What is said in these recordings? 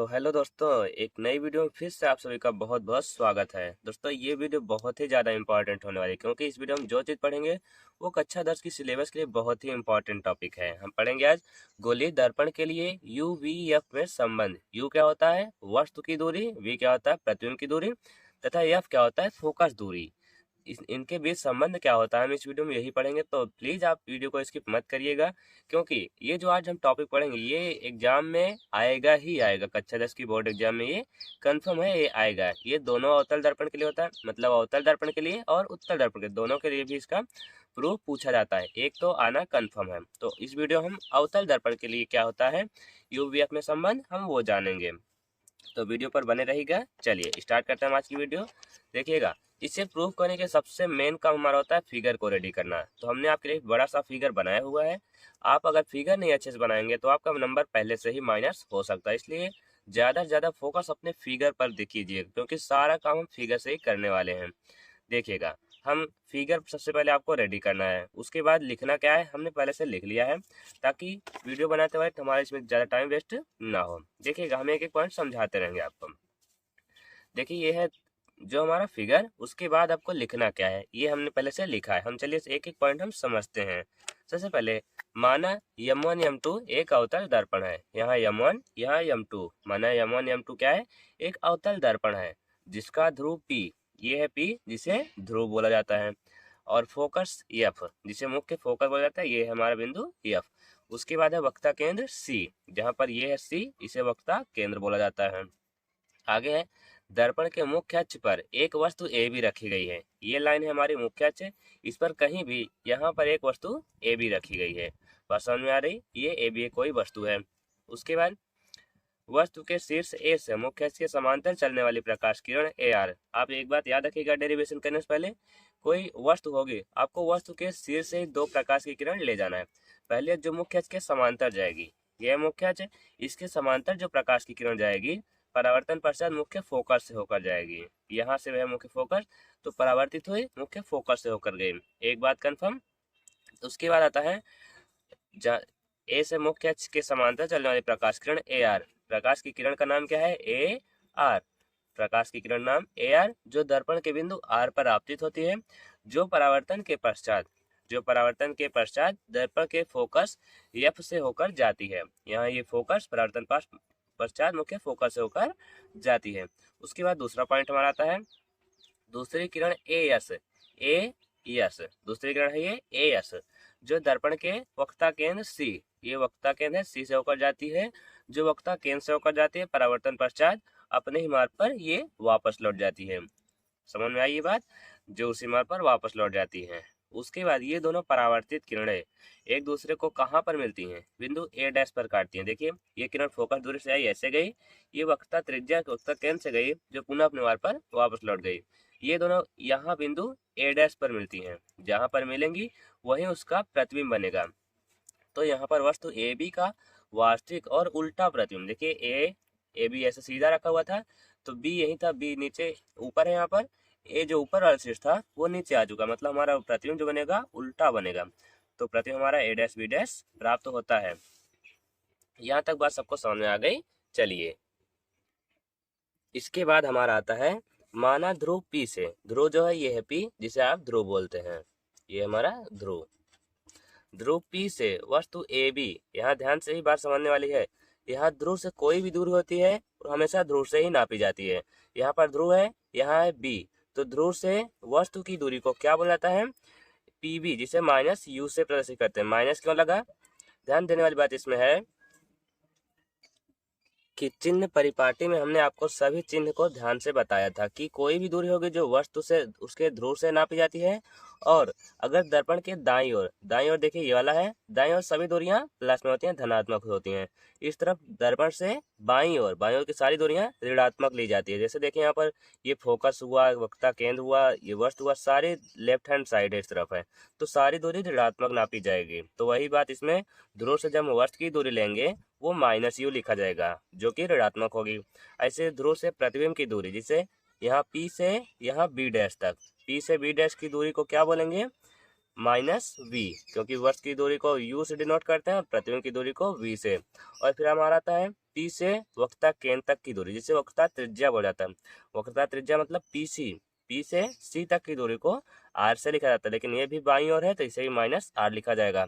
Hello दोस्तों, एक नई वीडियो में फिर से आप सभी का बहुत बहुत स्वागत है। दोस्तों, ये वीडियो बहुत ही ज़्यादा इंपॉर्टेंट होने वाली है क्योंकि इस वीडियो में जो चीज़ पढ़ेंगे वो कक्षा 10 की सिलेबस के लिए बहुत ही इंपॉर्टेंट टॉपिक है। हम पढ़ेंगे आज गोलीय दर्पण के लिए यू वी एफ में संबंध। यू क्या होता है? वस्तु की दूरी। वी क्या होता है? प्रतिबिंब की दूरी। तथा एफ क्या होता है? फोकस दूरी। इनके बीच संबंध क्या होता है हम इस वीडियो में यही पढ़ेंगे, तो प्लीज आप वीडियो को स्किप मत करिएगा क्योंकि ये जो आज हम टॉपिक पढ़ेंगे ये एग्जाम में आएगा ही आएगा। कक्षा 10 की बोर्ड एग्जाम में ये कंफर्म है, ये आएगा। ये दोनों अवतल दर्पण के लिए होता है, मतलब अवतल दर्पण के लिए और उत्तल दर्पण के दोनों के लिए भी इसका प्रूफ पूछा जाता है। एक तो आना कंफर्म है। तो इस वीडियो हम अवतल दर्पण के लिए क्या होता है यूवीएफ में संबंध हम वो जानेंगे, तो वीडियो पर बने रहिएगा। चलिए स्टार्ट करते हैं आज की वीडियो। देखिएगा, इसे प्रूव करने के सबसे मेन काम हमारा होता है फिगर को रेडी करना। तो हमने आपके लिए एक बड़ा सा फिगर बनाया हुआ है। आप अगर फिगर नहीं अच्छे से बनाएंगे तो आपका नंबर पहले से ही माइनस हो सकता है, इसलिए ज़्यादा से ज़्यादा फोकस अपने फिगर पर कीजिए क्योंकि सारा काम हम फिगर से ही करने वाले हैं। देखिएगा, हम फिगर सबसे पहले आपको रेडी करना है, उसके बाद लिखना क्या है हमने पहले से लिख लिया है ताकि वीडियो बनाते वक्त हमारे इसमें ज़्यादा टाइम वेस्ट ना हो। देखिएगा, हम एक एक पॉइंट समझाते रहेंगे आपको। देखिए, ये है जो हमारा फिगर, उसके बाद आपको लिखना क्या है ये हमने पहले से लिखा है। हम चलिए एक एक पॉइंट हम समझते हैं। सबसे पहले माना M1 M2 एक अवतल दर्पण है। यहाँ M1 यहाँ M2, माना M1 M2 क्या है? एक अवतल दर्पण है जिसका ध्रुव P, ये है P जिसे ध्रुव बोला जाता है, और फोकस F जिसे मुख्य फोकस बोला जाता है, ये है हमारा बिंदु F। उसके बाद है वक्ता केंद्र C, जहाँ पर ये है C, इसे वक्ता केंद्र बोला जाता है। आगे है दर्पण के मुख्य अक्ष पर एक वस्तु ए बी रखी गई है। ये लाइन है हमारी मुख्य अक्ष, इस पर कहीं भी यहाँ पर एक वस्तु ए बी रखी गई है। बात समझ में आ रही? ये ए बी कोई वस्तु है। उसके बाद वस्तु के शीर्ष ए से मुख्य अक्ष के समांतर चलने वाली प्रकाश किरण ए आर। आप एक बात याद रखिएगा, डेरिवेशन करने से पहले कोई वस्तु होगी, आपको वस्तु के शीर्ष से दो प्रकाश की किरण ले जाना है। पहले जो मुख्य अक्ष के समांतर जाएगी, यह मुख्य अक्ष, इसके समांतर जो प्रकाश की किरण जाएगी परावर्तन पश्चात मुख्य फोकस से होकर जाएगी। यहाँ से वह मुख्य फोकस तो परावर्तित हुई, मुख्य फोकस से होकर गई। एक बात कंफर्म। उसके बाद आता है ए से मुख्य अक्ष के समांतर चलने वाली प्रकाश किरण ए आर। प्रकाश की किरण का नाम क्या है? A R. प्रकाश की किरण नाम ए आर, जो दर्पण के बिंदु आर पर आपतित होती है, जो परावर्तन के पश्चात दर्पण के फोकस एफ से होकर जाती है। यहाँ ये फोकस परावर्तन पश्चात मुख्य फोकस से होकर जाती है। उसके बाद दूसरा पॉइंट हमारा आता है दूसरी किरण ए एस। दूसरी किरण है ये ए एस, जो दर्पण के वक्ता केंद्र सी, ये वक्ता केंद्र है, सी से होकर जाती है। जो वक्ता केंद्र से होकर जाती है परावर्तन पश्चात अपने ही मार्ग पर ये वापस लौट जाती है। समझ में आई ये बात? जो उसी मार्ग पर वापस लौट जाती है। उसके बाद ये दोनों परावर्तित किरणें एक दूसरे को कहाँ पर मिलती हैं? बिंदु ए डैश पर काटती हैं। देखिए, ये किरण फोकस दूरी से आई, ऐसे गई, ये वक्ता त्रिज्या के वक्ता केंद्र से गई, जो पुनः अपने मार्ग पर वापस लौट गई। ये दोनों यहाँ बिंदु ए डैश पर मिलती हैं। जहाँ पर मिलेंगी वहीं उसका प्रतिबिंब बनेगा। तो यहाँ पर वस्तु ए बी का वास्तविक और उल्टा प्रतिबिंब। देखिए, ए बी ऐसे सीधा रखा हुआ था तो बी यही था, बी नीचे ऊपर है, यहाँ पर ए जो ऊपर वाला शीर्ष था वो नीचे आ चुका, मतलब हमारा प्रतिबिंब जो बनेगा उल्टा बनेगा। तो प्रतिबिंब हमारा ए डैश बी डैश प्राप्त होता है। यहाँ तक बात सबको समझ में आ गई? चलिए, इसके बाद हमारा आता है माना ध्रुव पी से। ध्रुव जो है ये है पी, जिसे आप ध्रुव बोलते हैं, ये हमारा ध्रुव। ध्रुव पी से वस्तु ए बी, यहाँ ध्यान से ही बात समझने वाली है। यहाँ ध्रुव से कोई भी दूरी होती है और हमेशा ध्रुव से ही नापी जाती है। यहाँ पर ध्रुव है, यहाँ है बी, तो ध्रुव से वस्तु की दूरी को क्या बोला जाता है? पीबी, जिसे माइनस यू से प्रदर्शित करते हैं। माइनस क्यों लगा? ध्यान देने वाली बात इसमें है कि चिन्ह परिपाटी में हमने आपको सभी चिन्ह को ध्यान से बताया था कि कोई भी दूरी होगी जो वस्तु से उसके ध्रुव से नापी जाती है, और अगर दर्पण के दाईं ओर देखिए, ये वाला है दाईं ओर, सभी दूरियां प्लस में होती हैं, धनात्मक होती हैं। इस तरफ दर्पण से बाईं ओर की सारी दूरियां ऋणात्मक ली जाती है। जैसे देखिए, यहाँ पर ये फोकस हुआ, वक्ता केंद्र हुआ, ये वस्तु हुआ, सारी लेफ्ट हैंड साइड इस तरफ है, तो सारी दूरी ऋणात्मक नापी जाएगी। तो वही बात इसमें, ध्रुव से जब हम वस्तु की दूरी लेंगे वो माइनस यू लिखा जाएगा, जो कि ऋणात्मक होगी। ऐसे ध्रुव से प्रतिबिंब की दूरी, जिसे यहाँ P से यहाँ B डैश तक, P से B डैश की दूरी को क्या बोलेंगे? माइनस वी, क्योंकि वृत्त की दूरी को यू से डिनोट करते हैं, प्रतिबिंब की दूरी को वी से। और फिर हमारा आता है पी से वक्रता केंद्र तक की दूरी, जिसे वक्रता त्रिज्या बोला जाता है। वक्रता त्रिज्या मतलब पीसी, पी से सी तक की दूरी को आर से लिखा जाता है, लेकिन ये भी बाईं ओर है तो इसे भी माइनस आर लिखा जाएगा।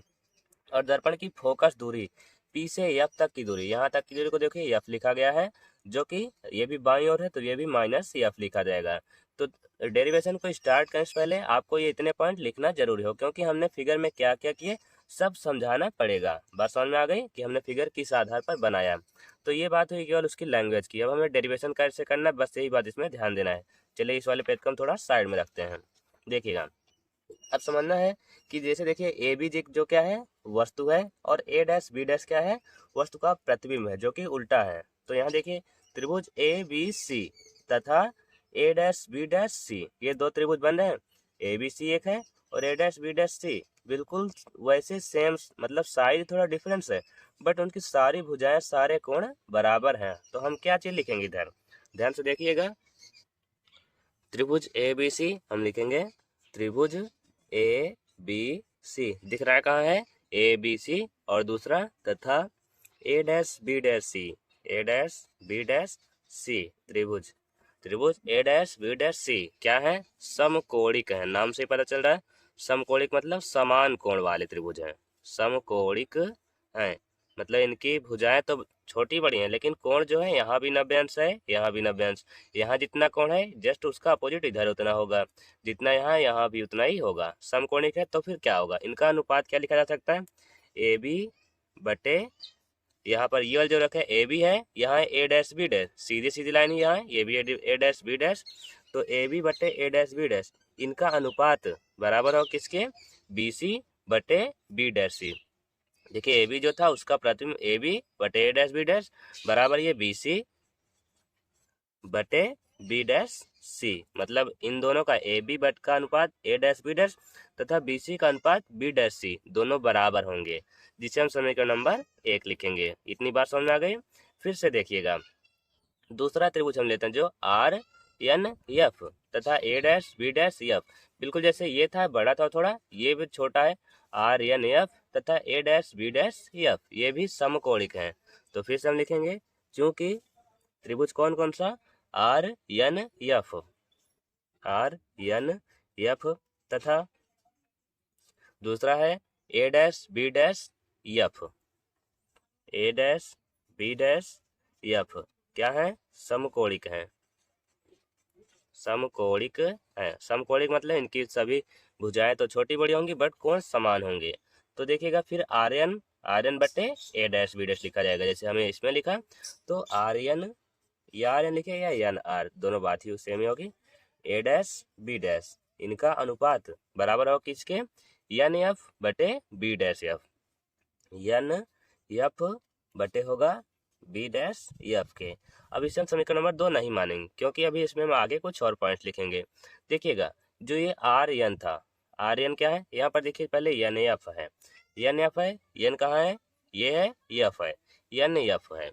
और दर्पण की फोकस दूरी पी से एफ तक की दूरी, यहाँ तक की दूरी को देखिए एफ लिखा गया है, जो कि ये भी बाईं ओर है तो ये भी माइनस एफ लिखा जाएगा। तो डेरिवेशन को स्टार्ट करने से पहले आपको ये इतने पॉइंट लिखना जरूरी हो, क्योंकि हमने फिगर में क्या क्या किए सब समझाना पड़ेगा। बात समझ में आ गई कि हमने फिगर किस आधार पर बनाया। तो ये बात हुई केवल उसकी लैंग्वेज की। अब हमें डेरिवेशन कैसे करना है, बस यही बात इसमें ध्यान देना है। चलिए इस वाले पेज को हम थोड़ा साइड में रखते हैं। देखिएगा, अब समझना है कि जैसे देखिए ए बी जो क्या है वस्तु है, और ए डैश बी डैश क्या है वस्तु का प्रतिबिंब है, जो कि उल्टा है। तो यहाँ देखिए त्रिभुज ए बी सी तथा ए डैश बी डैश सी, ये दो त्रिभुज बन रहे हैं। ए बी सी एक है और ए डैश बी डैश सी बिल्कुल वैसे सेम, मतलब साइज थोड़ा डिफरेंस है, बट उनकी सारी भुजाएं सारे कोण बराबर हैं। तो हम क्या चीज लिखेंगे इधर, ध्यान से देखिएगा। त्रिभुज ए बी सी हम लिखेंगे त्रिभुज ए बी सी, दिख रहा है कहाँ है ए बी सी, और दूसरा तथा ए डैश बी डैश सी, ए डैश बी डैश सी त्रिभुज, त्रिभुज ए डैश बी डैश सी क्या है समकोणिक है। नाम से पता चल रहा है समकोणिक मतलब समान कोण वाले त्रिभुज हैं, समकोणिक हैं। मतलब इनकी भुजाएं तो छोटी बड़ी हैं, लेकिन कोण जो है यहाँ भी 90 अंश है, यहाँ भी 90 अंश। यहाँ जितना कोण है जस्ट उसका अपोजिट इधर उतना होगा, जितना यहाँ यहाँ भी उतना ही होगा। समकोणिक है तो फिर क्या होगा, इनका अनुपात क्या लिखा जा सकता है ए बी बटे, यहाँ पर ये वाला जो रखा है ए बी है, यहाँ है A dash B dash, Sidhi Sidhi line यहाँ है, ये भी ए डैश बी डैश, तो ए बी बटे ए डैश बी डैश, इनका अनुपात बराबर हो किसके बी सी बटे बी डैश सी। देखिए ए बी जो था उसका प्रतिबिंब ए बी बटे ए डैश बी डैश बराबर ये बी सी बटे बी डैश सी, मतलब इन दोनों का ए बी बट का अनुपात ए डैश बी डैश तथा बी सी का अनुपात बी डैश सी दोनों बराबर होंगे, जिसे हम समीकरण नंबर 1 लिखेंगे। इतनी बात समझ में आ गई। फिर से देखिएगा, दूसरा त्रिभुज हम लेते हैं जो आर एन एफ तथा ए डैश बी डैश एफ, बिल्कुल जैसे ये था बड़ा था थोड़ा, ये भी छोटा है, आर एन एफ तथा ए डैश बी डैश एफ, ये भी समकोणिक हैं। तो फिर से हम लिखेंगे, चूंकि त्रिभुज कौन कौन सा R N F, R N F तथा दूसरा है A dash B dash F, A dash B dash F क्या है समकोणिक है, समकोणिक है। समकोणिक मतलब इनकी सभी भुजाएं तो छोटी बड़ी होंगी बट कोण समान होंगे। तो देखिएगा फिर आर एन बटे ए डैश बी डैश लिखा जाएगा, जैसे हमें इसमें लिखा, तो आर एन या आर एन लिखे या एन आर, दोनों बात ही सेम ही होगी। ए डैश बी डैश इनका अनुपात बराबर होगा किसके एन एफ बटे B dash F, N F बटे होगा बी डैश एफ के। अब इसे हम समीकरण नंबर 2 नहीं मानेंगे, क्योंकि अभी इसमें हम आगे कुछ और पॉइंट्स लिखेंगे। देखिएगा जो ये आर एन था, आर एन क्या है यहाँ पर देखिए, पहले एन एफ है, एन एफ है, एन कहाँ है ये है एफ है, एन एफ है।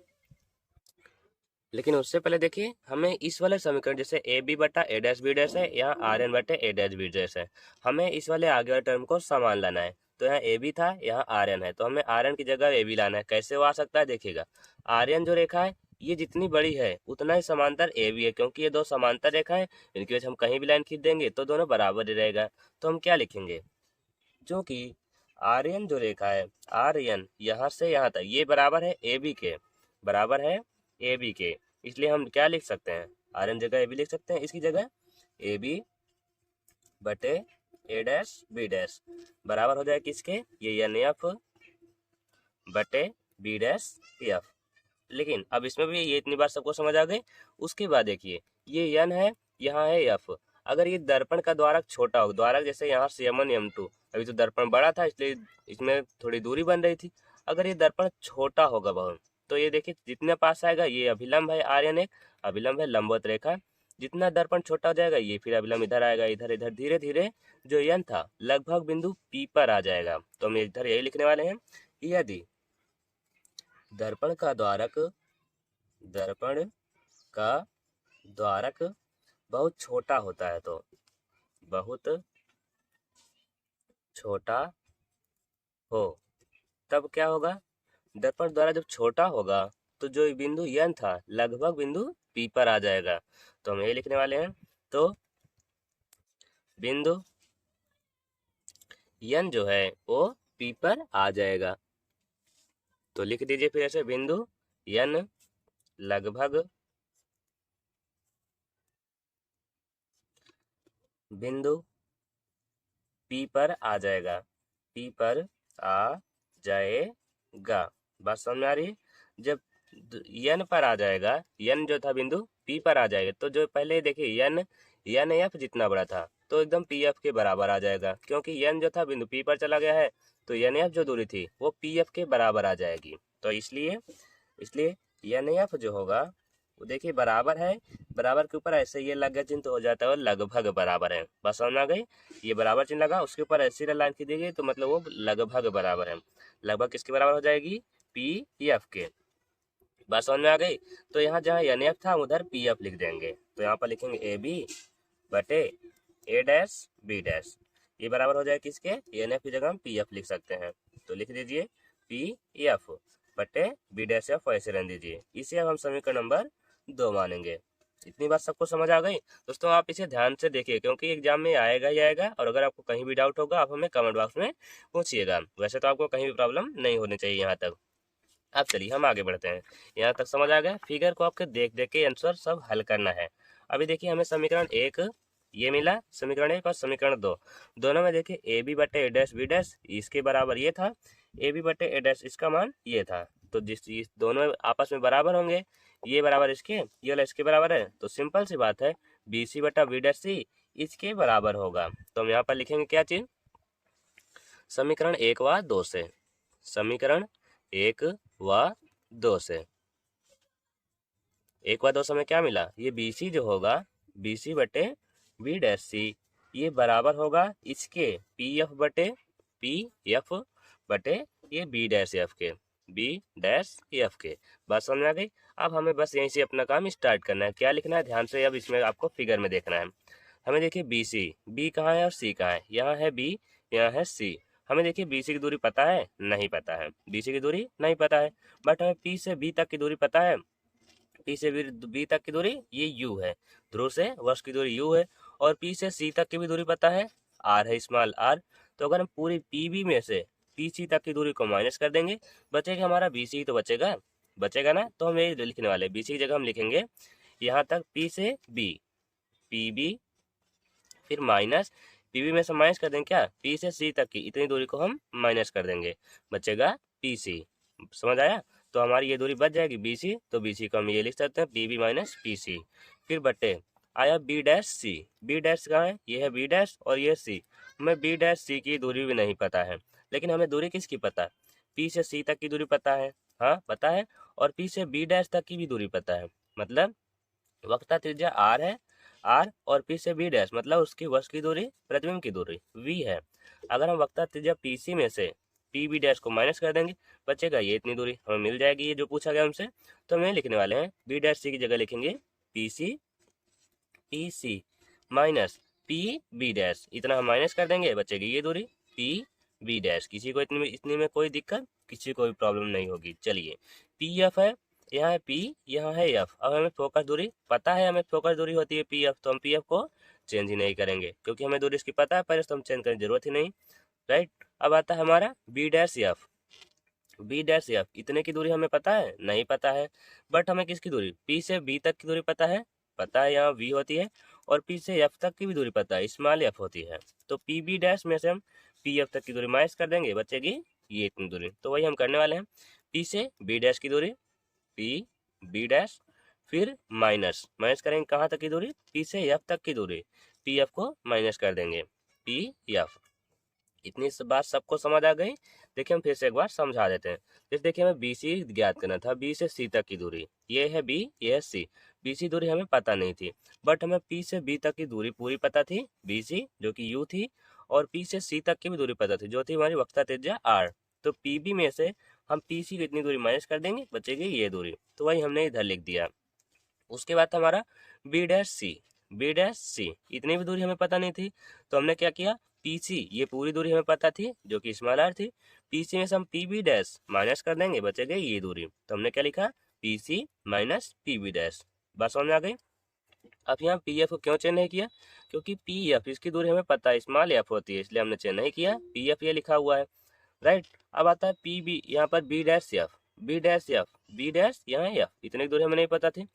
लेकिन उससे पहले देखिए हमें इस वाले समीकरण, जैसे ए बी बटा ए डैश बी डैश है, यहाँ आर एन बटे ए डैश बी डैश है, हमें इस वाले आगे वाले टर्म को समान लाना है। तो यहाँ ए बी था, यहाँ आर एन है, तो हमें आर एन की जगह ए बी लाना है। कैसे वो आ सकता है, देखिएगा आर एन जो रेखा है ये जितनी बड़ी है उतना ही समांतर ए बी है, क्योंकि ये दो समांतर रेखा है, इनकी वजह से हम कहीं भी लाइन खींच देंगे तो दोनों बराबर ही रहेगा। तो हम क्या लिखेंगे, क्योंकि आर एन जो रेखा है आर एन यहाँ से यहाँ तक ये बराबर है ए बी के, बराबर है ए बी के, इसलिए हम क्या लिख सकते हैं आर एन जगह ए बी लिख सकते हैं, इसकी जगह ए बी बटे ए डैश बी डैश बराबर हो जाए किसके ये एन एफ बटे बी डैश एफ। लेकिन अब इसमें भी ये इतनी बार सबको समझ आ गई। उसके बाद देखिए ये एन है, यहाँ है एफ, अगर ये दर्पण का द्वारक छोटा हो, द्वारक जैसे यहाँ से M1 M2, अभी तो दर्पण बड़ा था इसलिए इसमें थोड़ी दूरी बन रही थी, अगर ये दर्पण छोटा होगा बहुत, तो ये देखिए जितने पास आएगा ये अभिलंब है आर एन, एक अभिलंब है लंबवत रेखा, जितना दर्पण छोटा हो जाएगा ये फिर अभिलंब इधर आएगा, इधर इधर धीरे धीरे जो एन था लगभग बिंदु पी पर आ जाएगा। तो हम इधर यही लिखने वाले हैं, यदि दर्पण का द्वारक, दर्पण का द्वारक बहुत छोटा होता है, तो बहुत छोटा हो तब क्या होगा, दर्पण द्वारा जब छोटा होगा तो जो बिंदु यन था लगभग बिंदु पी पर आ जाएगा। तो हम ये लिखने वाले हैं, तो बिंदु यन जो है वो पी पर आ जाएगा। तो लिख दीजिए फिर ऐसे, बिंदु यन लगभग बिंदु पी पर आ जाएगा, पी पर आ जाएगा। बात समझ में आ रही है? जब यन पर आ जाएगा, यन जो था बिंदु पी पर आ जाएगा, तो जो पहले देखिए यन यन एफ जितना बड़ा था तो एकदम पी एफ के बराबर आ जाएगा, क्योंकि यन जो था बिंदु पी पर चला गया है, तो यन एफ जो दूरी थी वो पी एफ के बराबर आ जाएगी। तो इसलिए इसलिए यन एफ जो होगा वो देखिए बराबर है, बराबर के ऊपर ऐसे ये लग गया चिन्ह तो हो जाता है वो लगभग बराबर है। बस समझ में आ गई? ये बराबर चिन्ह लगा, उसके ऊपर ऐसी लाइन खींची गई तो मतलब वो लगभग बराबर है। लगभग किसके बराबर हो जाएगी? पी एफ के। बात समझ में आ गई? तो यहाँ जहाँ एन एफ था उधर पी एफ लिख देंगे, तो यहाँ पर लिखेंगे ए बी बटे ए डैश बी डैश। ये बराबर हो जाए किसके? एन एफ की जगह हम पी एफ लिख सकते हैं, तो लिख दीजिए पी एफ बटे बी डैश एफ, ऐसे रहने दीजिए। इसे अब हम समीकरण नंबर 2 मानेंगे। इतनी बात सबको समझ आ गई? दोस्तों आप इसे ध्यान से देखिए, क्योंकि एग्जाम में आएगा ही आएगा, और अगर आपको कहीं भी डाउट होगा आप हमें कमेंट बॉक्स में पूछिएगा। वैसे तो आपको कहीं भी प्रॉब्लम नहीं होनी चाहिए यहाँ तक। अब चलिए हम आगे बढ़ते हैं। यहाँ तक समझ आ गया? फिगर को आपके देख देख के आंसर सब हल करना है। अभी देखिए हमें समीकरण 1 ये मिला, समीकरण 1 और समीकरण 2 दोनों में देखिए ए बी बटे ए डैश बी डैश इसके बराबर ये था, ए बी बटे ए डैश इसका मान ये था। तो जिस इस दोनों आपस में बराबर होंगे, ये बराबर इसके, ये वाला इसके बराबर है, तो सिंपल सी बात है बी सी बटा बी डैश सी इसके बराबर होगा। तो हम यहाँ पर लिखेंगे क्या चीज? समीकरण 1 व 2 से, समीकरण 1 व 2 से, 1 व 2 से हमें क्या मिला? ये बी सी जो होगा बी सी बटे बी डैश सी ये बराबर होगा इसके पी एफ बटे पी एफ बटे ये बी डैश एफ के, बी डैश एफ के। बात समझ में आ गई? अब हमें बस यहीं से अपना काम स्टार्ट करना है। क्या लिखना है ध्यान से, अब इसमें आपको फिगर में देखना है। हमें देखिए बी सी, बी कहाँ है और सी कहाँ है? यहाँ है बी, यहाँ है सी। हमें देखिए बी सी की दूरी पता है? नहीं पता है, बी सी की दूरी नहीं पता है, बट हमें पी से बी तक की दूरी पता है। पी से बी तक की दूरी ये यू है, ध्रुव से वक्ष की दूरी यू है, और पी से सी तक की भी दूरी पता है, आर है, स्मॉल आर। तो अगर हम पूरी पी बी में से पी सी तक की दूरी को माइनस कर देंगे, बचेगा हमारा बी सी, तो बचेगा बचेगा ना। तो हम ये लिखने वाले बी सी की जगह हम लिखेंगे यहाँ तक पी से बी, पी बी, फिर माइनस पी बी में से माइनस कर देंगे क्या? पी से सी तक की इतनी दूरी को हम माइनस कर देंगे, बचेगा पी सी। समझ आया? तो हमारी ये दूरी बच जाएगी बी सी, तो बी सी को हम ये लिख सकते हैं P B minus P C. फिर बटे आया B dash C, B dash कहाँ है? ये है बी डैश और ये सी। हमें बी डैश सी की दूरी भी नहीं पता है, लेकिन हमें दूरी किसकी पता है? पी से सी तक की दूरी पता है, हाँ पता है, और पी से बी डैश तक की भी दूरी पता है। मतलब वक्रता त्रिज्या आर है, आर और पी से बी डैश मतलब उसकी वक्र की दूरी, प्रतिबिंब की दूरी वी है। अगर हम वक्रता त्रिज्या पी सी में से पी बी डैश को माइनस कर देंगे, बचेगा ये इतनी दूरी, हमें मिल जाएगी ये जो पूछा गया हमसे। तो हम ये लिखने वाले हैं बी डैश सी की जगह लिखेंगे P C minus P B dash, इतना हम माइनस कर देंगे, बचेगी ये दूरी पी बी डैश। किसी को इतनी में कोई दिक्कत, किसी को भी प्रॉब्लम नहीं होगी। चलिए पी एफ है, यहाँ है पी, यहाँ है एफ। अब हमें फोकस दूरी पता है, हमें फोकस दूरी होती है पी एफ, तो हम पी एफ को चेंज ही नहीं करेंगे, क्योंकि हमें दूरी इसकी पता है पहले, तो हम चेंज करने की जरूरत ही नहीं। राइट, अब आता है हमारा B dash F, B dash F इतने की दूरी हमें पता है? नहीं पता है, बट हमें किसकी दूरी? पी से बी तक की दूरी पता है, यहाँ वी होती है, और पी से एफ तक की भी दूरी पता है, स्मॉल एफ होती है। तो पी बी डैश में से हम पी एफ तक की दूरी माइनस कर देंगे, बचेगी ये इतनी दूरी। तो वही हम करने वाले हैं, पी से बी डैश की दूरी पी बी डैश, फिर माइनस माइनस करेंगे कहाँ तक की दूरी? पी से एफ तक की दूरी, पी एफ को माइनस कर देंगे पी एफ। इतनी बात सबको समझ आ गई? देखिए हम फिर से एक बार समझा देते हैं। जैसे देखिए हमें बी सी ज्ञात करना था, बी से सी तक की दूरी, ये है बी, ये है सी। बी सी दूरी हमें पता नहीं थी, बट हमें पी से बी तक की दूरी पूरी पता थी, बी सी जो कि यू थी, और पी से सी तक की भी दूरी पता थी, जो थी हमारी वक्रता त्रिज्या आर। तो पी बी में से हम पी सी की इतनी दूरी माइनस कर देंगे, बचेगी ये दूरी, तो वही हमने इधर लिख दिया। उसके बाद हमारा B dash C, B dash सी इतनी भी दूरी हमें पता नहीं थी, तो हमने क्या किया? PC ये पूरी दूरी हमें पता थी जो कि स्मॉल r थी। PC में से हम PB डैश माइनस कर देंगे, बचेगा ये दूरी, तो हमने क्या लिखा PC माइनस PB डैश। बात समझ में आ गई। अब यहाँ PF को क्यों चेंज नहीं किया, क्योंकि PF इसकी दूरी हमें पता है स्मॉल f होती है, इसलिए हमने चेंज नहीं किया, PF ये लिखा हुआ है, राइट। अब आता है PB, यहाँ पर B dash F, B dash F, B dash यहाँ F, इतनी दूरी हमें नहीं पता थी,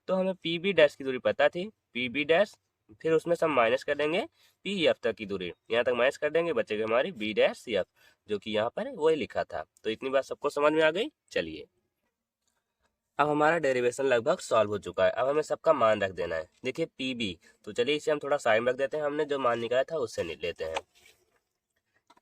तो हमें PB डैश की दूरी पता थी, PB डैश, फिर उसमें से हम माइनस कर देंगे PF तक की दूरी, यहाँ तक माइनस कर देंगे, बचेगा हमारी B डैश F, जो कि यहाँ पर वही लिखा था। तो इतनी बात सबको समझ में आ गई। चलिए अब हमारा डेरिवेशन लगभग सॉल्व हो चुका है। अब हमें सबका मान रख देना है। देखिए PB, तो चलिए इसे हम थोड़ा साइड में रख देते हैं, हमने जो मान निकाला था उससे लेते हैं,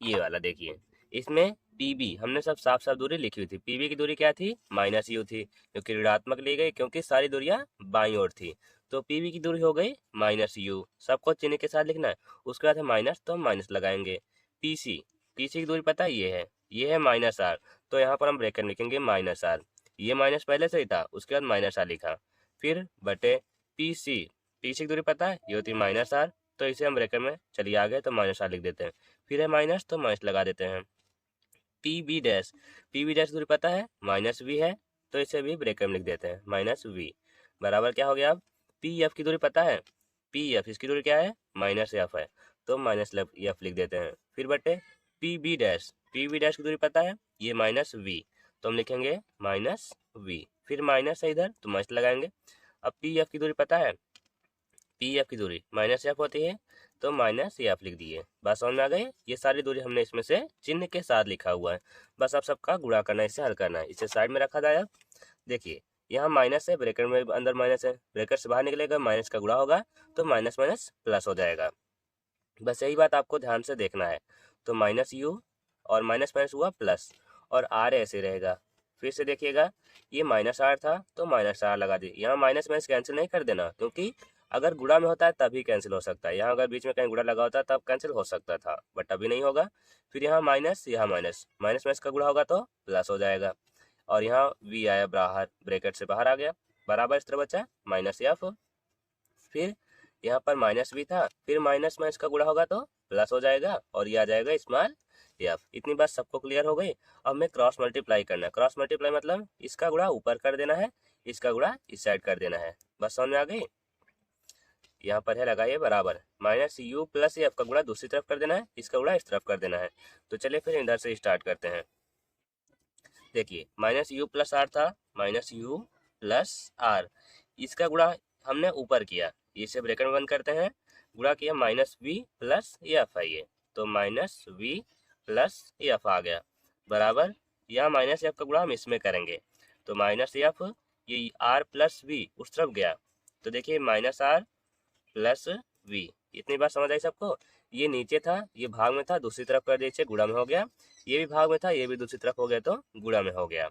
ये वाला देखिए, इसमें PB हमने सब साफ साफ दूरी लिखी हुई थी। PB की दूरी क्या थी, माइनस यू थी, जो कि ऋणात्मक ली गई क्योंकि सारी दूरियां बाईं ओर थी, तो PB की दूरी हो गई माइनस यू, सबको चिन्ह के साथ लिखना है। उसके बाद है माइनस, तो हम माइनस लगाएंगे। PC की दूरी पता है ये है माइनस आर, तो यहाँ पर हम ब्रैकेट लिखेंगे माइनस आर, ये माइनस पहले से ही था, उसके बाद माइनस आर लिखा, फिर बटे PC की दूरी पता है ये होती है माइनस आर, तो इसे हम ब्रैकेट में चलिए आ गए तो माइनस आर लिख देते हैं, फिर है माइनस, तो माइनस लगा देते हैं। PB डैश दूरी पता है माइनस वी है, तो इसे भी ब्रैकेट में लिख देते हैं माइनस वी, बराबर क्या हो गया। अब PF की दूरी पता है, PF इसकी दूरी क्या है माइनस एफ है, तो माइनस एफ लिख देते हैं, फिर बटे PB डैश की दूरी पता है ये माइनस वी, तो हम लिखेंगे माइनस वी, फिर माइनस है इधर तो माइनस लगाएंगे। अब PF की दूरी पता है, PF की दूरी माइनस एफ होती है, तो माइनस एफ लिख दिए। बस समझ में आ गई। ये सारी दूरी हमने इसमें से चिन्ह के साथ लिखा हुआ है, बस आप सबका गुणा करना है, इसे हल करना है, इसे साइड में रखा जाए। अब देखिए यहाँ माइनस है, ब्रैकेट में अंदर माइनस है, ब्रैकेट से बाहर निकलेगा, माइनस का गुणा होगा तो माइनस माइनस प्लस हो जाएगा, बस यही बात आपको ध्यान से देखना है। तो माइनस यू और माइनस माइनस हुआ प्लस, और आर ऐसे रहेगा। फिर से देखिएगा ये माइनस आर था तो माइनस आर लगा दी, यहाँ माइनस माइनस कैंसिल नहीं कर देना, क्योंकि अगर गुणा में होता है तभी कैंसिल हो सकता है, यहाँ अगर बीच में कहीं गुणा लगा होता है तब कैंसिल हो सकता था, बट अभी नहीं होगा। फिर यहाँ माइनस, यहाँ माइनस, माइनस माइनस का गुणा होगा तो प्लस हो जाएगा, और यहाँ वी आया बाहर, ब्रैकेट से बाहर आ गया, बराबर इस तरह बचा माइनस एफ, फिर यहाँ पर माइनस भी था, फिर माइनस माइनस का गुणा होगा तो प्लस हो जाएगा, और ये आ जाएगा स्मॉल एफ। इतनी बात सबको क्लियर हो गई। अब हमें क्रॉस मल्टीप्लाई करना है। क्रॉस मल्टीप्लाई मतलब इसका गुणा ऊपर कर देना है, इसका गुणा इस साइड कर देना है, बस समझ में आ गई। यहाँ पर है लगाइए बराबर, माइनस यू प्लस एफ का गुणा दूसरी तरफ कर देना है, इसका गुणा इस तरफ कर देना है। तो चलिए फिर इधर से स्टार्ट करते हैं। देखिए माइनस यू प्लस आर था, माइनस यू प्लस आर, इसका गुणा हमने ऊपर किया, इसे ब्रैकेट में बंद करते हैं, गुणा किया माइनस वी प्लस एफ है ये, तो माइनस वी प्लस एफ आ गया, बराबर यहाँ माइनस एफ का गुणा हम इसमें करेंगे, तो माइनस एफ, ये आर प्लस वी उस तरफ गया, तो देखिए माइनस आर प्लस वी। इतनी बात समझ आई सबको। ये नीचे था, ये भाग में था, दूसरी तरफ कर दीजिए, गुणा में हो गया, ये भी भाग में था, ये भी दूसरी तरफ हो गया तो गुणा में हो गया।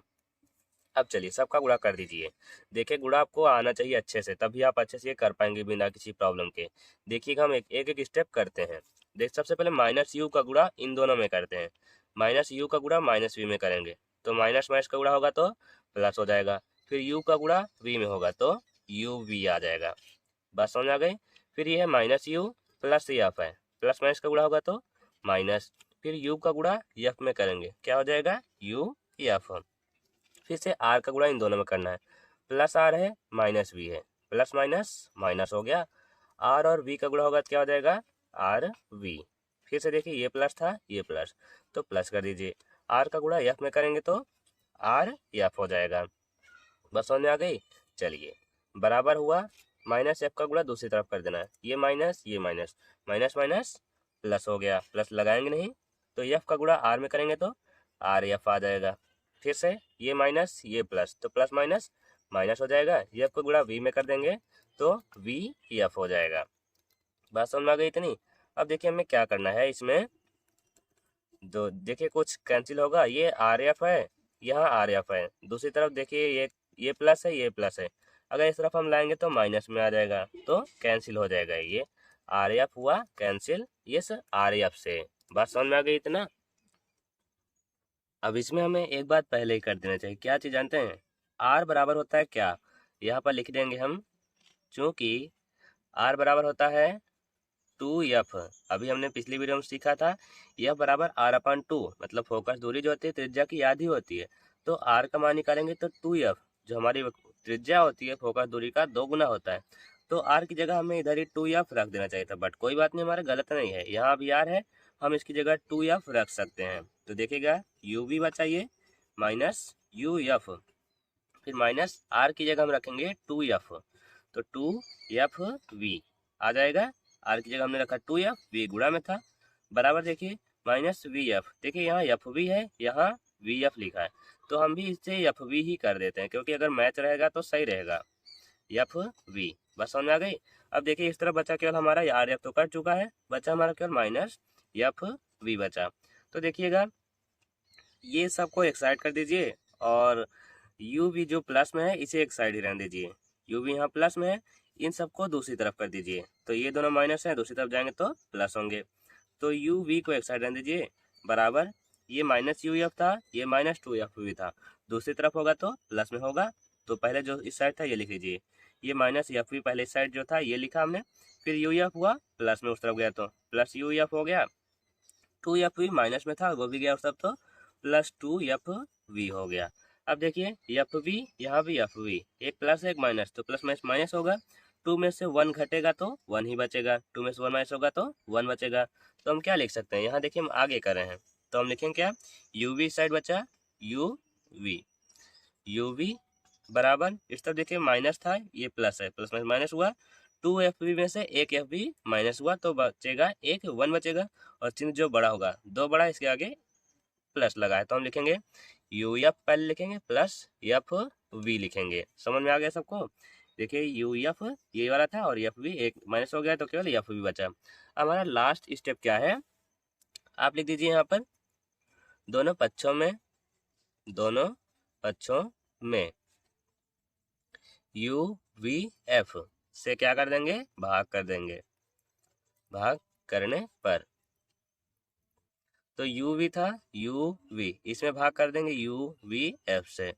अब चलिए सबका गुणा कर दीजिए। देखिए गुणा आपको आना चाहिए अच्छे से, तभी आप अच्छे से ये कर पाएंगे बिना किसी प्रॉब्लम के। देखिएगा हम एक एक स्टेप करते हैं। देख सबसे पहले माइनस यू का गुणा इन दोनों में करते हैं, माइनस यू का गुणा माइनस वी में करेंगे, तो माइनस माइनस का गुणा होगा तो प्लस हो जाएगा, फिर यू का गुणा वी में होगा तो यू वी आ जाएगा, बात समझ आ गई। फिर ये है माइनस यू प्लस एफ है, प्लस माइनस का गुणा होगा तो माइनस, फिर यू का गुणा एफ में करेंगे, क्या हो जाएगा यू एफ। फिर से आर का गुणा इन दोनों में करना है, प्लस आर है माइनस वी है, प्लस माइनस माइनस हो गया, आर और वी का गुणा होगा तो क्या हो जाएगा आर वी। फिर से देखिए ये प्लस था ये प्लस, तो प्लस कर दीजिए, आर का गुणा एफ में करेंगे तो आर एफ हो जाएगा, बस समझ में आ गई। चलिए बराबर हुआ, माइनस एफ का गुणा दूसरी तरफ कर देना है, ये माइनस माइनस माइनस प्लस हो गया, प्लस लगाएंगे नहीं, तो एफ का गुणा आर में करेंगे तो आर एफ आ जाएगा। फिर से ये माइनस ये प्लस, तो प्लस माइनस माइनस हो जाएगा, एफ का गुणा वी में कर देंगे तो वी एफ हो जाएगा, बात समझ में आ गई इतनी। अब देखिए हमें क्या करना है इसमें, तो देखिए कुछ कैंसिल होगा, ये आर एफ है, यहाँ आर एफ है, दूसरी तरफ देखिए ये प्लस है ये प्लस है, अगर इस तरफ हम लाएंगे तो माइनस में आ जाएगा, तो कैंसिल हो जाएगा, ये आर एफ हुआ कैंसिल इस आर एफ से, बात समझ में आ गई इतना। अब इसमें हमें एक बात पहले ही कर देना चाहिए, क्या चीज़ जानते हैं, आर बराबर होता है क्या, यहाँ पर लिख देंगे हम, चूंकि आर बराबर होता है 2f। अभी हमने पिछली वीडियो में सीखा था f बराबर r/2, मतलब फोकस दूरी जो होती है त्रिज्या की आधी होती है। तो r का मान निकालेंगे तो 2f, जो हमारी त्रिज्या होती है फोकस दूरी का 2 गुना होता है। तो r की जगह हमें इधर ही 2f रख देना चाहिए था, बट कोई बात नहीं, हमारा गलत नहीं है। यहाँ अभी r है, हम इसकी जगह 2f रख सकते हैं। तो देखिएगा uv बचा ये माइनस uf, फिर माइनस r की जगह हम रखेंगे 2f, तो 2fv आ जाएगा। r की जगह हमने रखा 2f, v गुणा में था, बराबर देखिए माइनस vf। देखिए यहाँ fv है, यहाँ vf लिखा है, तो हम भी इससे fv ही कर देते हैं, क्योंकि अगर मैच रहेगा तो सही रहेगा। fv बस समझ में आ गई। अब देखिए इस तरफ बचा केवल हमारा rf तो कट चुका है, बचा हमारा केवल माइनस fv बचा। तो देखिएगा ये सबको एक साइड कर दीजिए और uv जो प्लस में है इसे एक साइड ही रहने दीजिए। uv यहाँ प्लस में है, इन सबको दूसरी तरफ कर दीजिए। तो ये दोनों माइनस है, दूसरी तरफ जाएंगे तो प्लस होंगे। तो uv को एक साइड रहने दीजिए, बराबर ये माइनस uf था, ये माइनस 2fv था, दूसरी तरफ होगा तो प्लस में होगा। तो पहले जो इस साइड था ये लिख लीजिए, ये माइनस fv पहले इस साइड जो था ये लिखा हमने, फिर uf हुआ प्लस में उस तरफ गया तो प्लस uf हो गया, 2fv माइनस में था वो भी गया उस तरफ तो प्लस 2fv हो गया। अब देखिए fv यहाँ भी fv, एक प्लस एक माइनस, तो प्लस माइनस माइनस होगा, 2 में से 1 घटेगा तो 1 ही बचेगा, 2 में से 1 माइनस होगा तो 1 बचेगा। तो हम क्या लिख सकते हैं, यहाँ देखिए हम आगे कर रहे हैं, तो हम लिखेंगे क्या, uv साइड बचा uv बराबर इस तरफ देखिए माइनस था, ये प्लस है, प्लस माइनस माइनस हुआ, 2fv में से एक fv माइनस हुआ तो बचेगा एक 1 बचेगा, और चिन्ह जो बड़ा होगा 2 बड़ा इसके आगे प्लस लगा है, तो हम लिखेंगे uf पहले लिखेंगे प्लस fv लिखेंगे। समझ में आ गया सबको। देखिए uf ये वाला था और fv एक माइनस हो गया तो केवल fv बचा। हमारा लास्ट स्टेप क्या है, आप लिख दीजिए यहाँ पर दोनों पक्षों में uvf से क्या कर देंगे, भाग कर देंगे, भाग करने पर। तो uv था uv, इसमें भाग कर देंगे uvf से,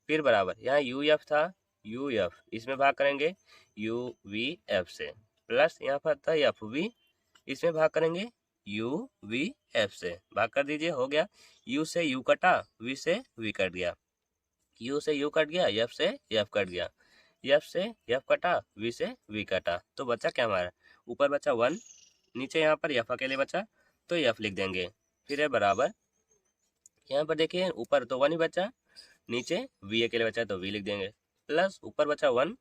फिर बराबर यहाँ uf था uf, इसमें भाग करेंगे uvf से, प्लस यहाँ पर था fv, इसमें भाग करेंगे uvf से, भाग कर दीजिए, हो गया। u से u कटा, v से v कट गया, u से u कट गया, f से f कट गया, f से f कटा, v से v कटा, तो बचा क्या हमारा, ऊपर बचा 1, नीचे यहाँ पर f अकेले बचा तो f लिख देंगे, फिर है बराबर, यहाँ पर देखिए ऊपर तो 1 ही बचा, नीचे v अकेले बचा तो v लिख देंगे, प्लस ऊपर बचा 1,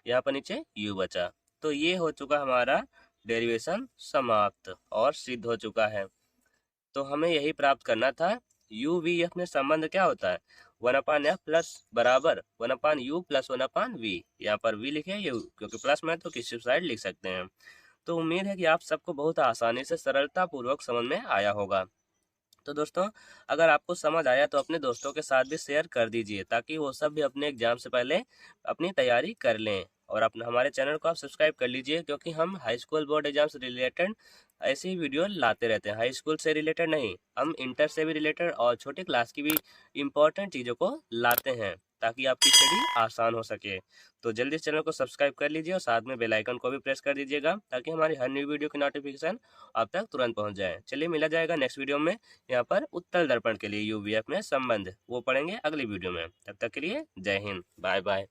यहाँ पर नीचे u बचा। तो ये हो चुका हमारा डेरिवेशन समाप्त और सिद्ध हो चुका है। तो हमें यही प्राप्त करना था, UVF में संबंध क्या होता है, 1/f प्लस बराबर 1/u प्लस 1/v, यहाँ पर v लिखे ये क्योंकि प्लस में तो किसी साइड लिख सकते हैं। तो उम्मीद है कि आप सबको बहुत आसानी से सरलता पूर्वक समझ में आया होगा। तो दोस्तों अगर आपको समझ आया तो अपने दोस्तों के साथ भी शेयर कर दीजिए, ताकि वो सब भी अपने एग्जाम से पहले अपनी तैयारी कर लें। और अपना हमारे चैनल को आप सब्सक्राइब कर लीजिए, क्योंकि हम हाई स्कूल बोर्ड एग्जाम से रिलेटेड ऐसी ही वीडियो लाते रहते हैं। हाई स्कूल से रिलेटेड नहीं, हम इंटर से भी रिलेटेड और छोटी क्लास की भी इम्पोर्टेंट चीज़ों को लाते हैं, ताकि आपकी स्टडी आसान हो सके। तो जल्दी चैनल को सब्सक्राइब कर लीजिए और साथ में बेल आइकन को भी प्रेस कर दीजिएगा, ताकि हमारी हर न्यू वीडियो की नोटिफिकेशन आप तक तुरंत पहुंच जाए। चलिए मिला जाएगा नेक्स्ट वीडियो में, यहाँ पर उत्तल दर्पण के लिए UVF में संबंध वो पढ़ेंगे अगली वीडियो में। तब तक के लिए जय हिंद, बाय बाय।